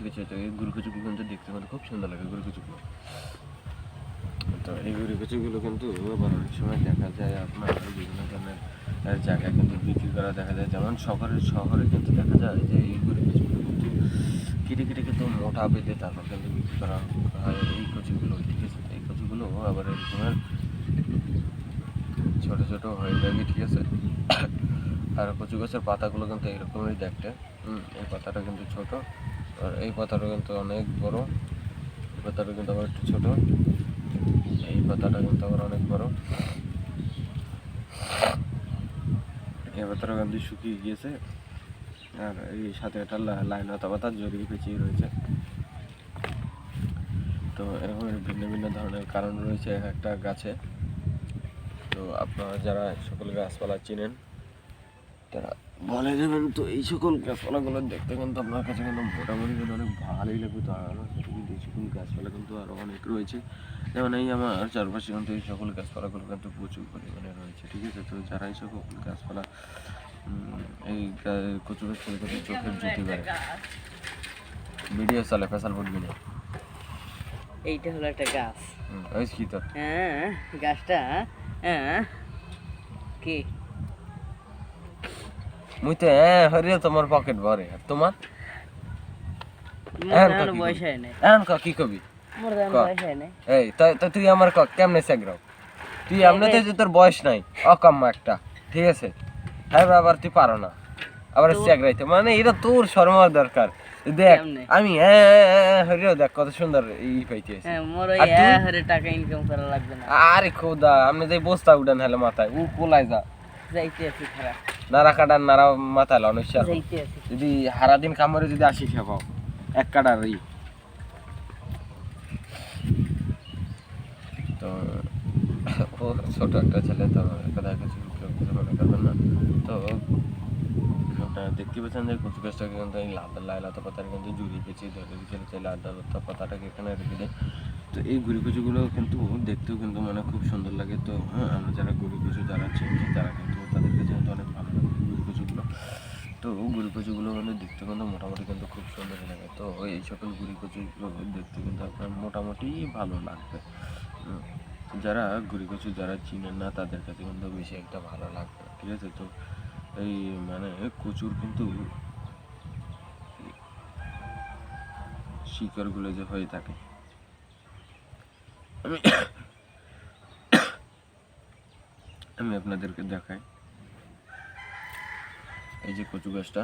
গেছে। তো এই গুড়ি কচুগুলো কিন্তু দেখতে কিন্তু খুব সুন্দর লাগে গুড়ি কচুগুলো। তো এই গুড়ি কচুগুলো কিন্তু আবার অনেক সময় দেখা যায় আপনার বিভিন্ন ধরনের জায়গায় কিন্তু বিক্রি করা দেখা যায়, যেমন শহরে কিন্তু দেখা যায় যে এই গুড়ি কচুগুলো কিন্তু কেটে কেটে কিন্তু মোটা বেঁধে তারপর কিন্তু বিক্রি করা হয় এই কচুগুলো, ঠিক আছে। এই কচুগুলো আবার এরকমের ছোটো ছোটো হয়ে যাবে, ঠিক আছে। আর কচু গাছের পাতাগুলো কিন্তু এরকমই দেখতে। এই পাতাটা কিন্তু ছোট, আর এই পাতাটা কিন্তু অনেক বড়। এই পাতাটা কিন্তু আবার একটু ছোট, এই পাতাটা কিন্তু আবার অনেক বড়। এই পাতাটা কিন্তু শুকিয়ে গিয়েছে, আর এই সাথে একটা লাইন পাতা জড়িয়ে পেঁচিয়ে রয়েছে। তো এরকম ভিন্ন ভিন্ন ধরনের কারণ রয়েছে এক একটা গাছে। তো আপনারা যারা সকল গাছপালা চিনেন তারা বলে দেবেন। তো এই সকল গাছপালাগুলো দেখতে কিন্তু আপনার কাছে কিন্তু মোটামুটি কিন্তু অনেক ভালোই লাগবে। তো আমার কাছে কিন্তু এই সকল গাছপালা কিন্তু আরও অনেক রয়েছে, যেমন এই আমার চারপাশে কিন্তু এই সকল গাছপালাগুলো কিন্তু প্রচুর পরিমাণে রয়েছে, ঠিক আছে। তো যারা এই সকল গাছপালা এই কচু গাছ থেকে কিন্তু চোখের জ্যোতি বাড়ে, ভিডিও চলে ফেসাল ফুটবি না। এইটা হলো একটা গাছ। ওই কি তো হ্যাঁ, গাছটা কি মুই তো হরিও তোমার পকেট ভরে, আর তোমার বয়স হয় না, এখন কি কবি মোর বয়স হয় না। এই তো তুই আমার কেমনে সেগ্রাও, তুই এমনিতে যে তোর বয়স নাই অকাম্য একটা, ঠিক আছে। হ্যাঁ আবার তুই পারো না আবার সেগ্রাইতে, মানে এটা তোর শর্মার দরকার। দেখ আমি হরিও দেখ কত সুন্দর ই পাইতেছি। মোর ওই হরে টাকা ইনকাম করা লাগবে না। আরে খোদা আপনি যে বস্তা উঠান হেলে মাথায় ও কোলায় যা যাইতে আছি খারাপ নাড়া কাটার নাড়া মাথায় লানো যাইতে আছি। যদি হারা দিন কামড়ে যদি 80 খাওয়াও এক কাটার ই। তো ও ছোট একটা ছেলে, তো কথা কিছু মনে করবেন না। তো আপনারা দেখতে পাচ্ছেন যে কচু গাছটাকে কিন্তু এই লাইলাতা পাতার কিন্তু জুড়ি পেঁচিয়ে ধরে রেখেছে, লাইলাতা পাতাটাকে এখানে রেখে দেয়। তো এই গুড়ি কচুগুলো কিন্তু দেখতেও কিন্তু মানে খুব সুন্দর লাগে। তো আমরা যারা গুড়ি কচু যারা চিনি তারা কিন্তু তাদের কাছে কিন্তু অনেক ভালো লাগে গুড়ি কচুগুলো। তো গুড়ি কচুগুলো মানে দেখতে কিন্তু মোটামুটি কিন্তু খুব সুন্দর লাগে। তো এই সকল গুড়ি কচুগুলো দেখতে কিন্তু আপনার মোটামুটি ভালো লাগবে। যারা গুড়ি কচু যারা চিনেন না তাদের কাছে কিন্তু বেশি একটা ভালো লাগবে, ঠিক আছে। তো এই মানে কচুর কিন্তু শিকড়গুলো যে হয়ে থাকে, আমি আপনাদেরকে দেখাই। এই যে কচু গাছটা,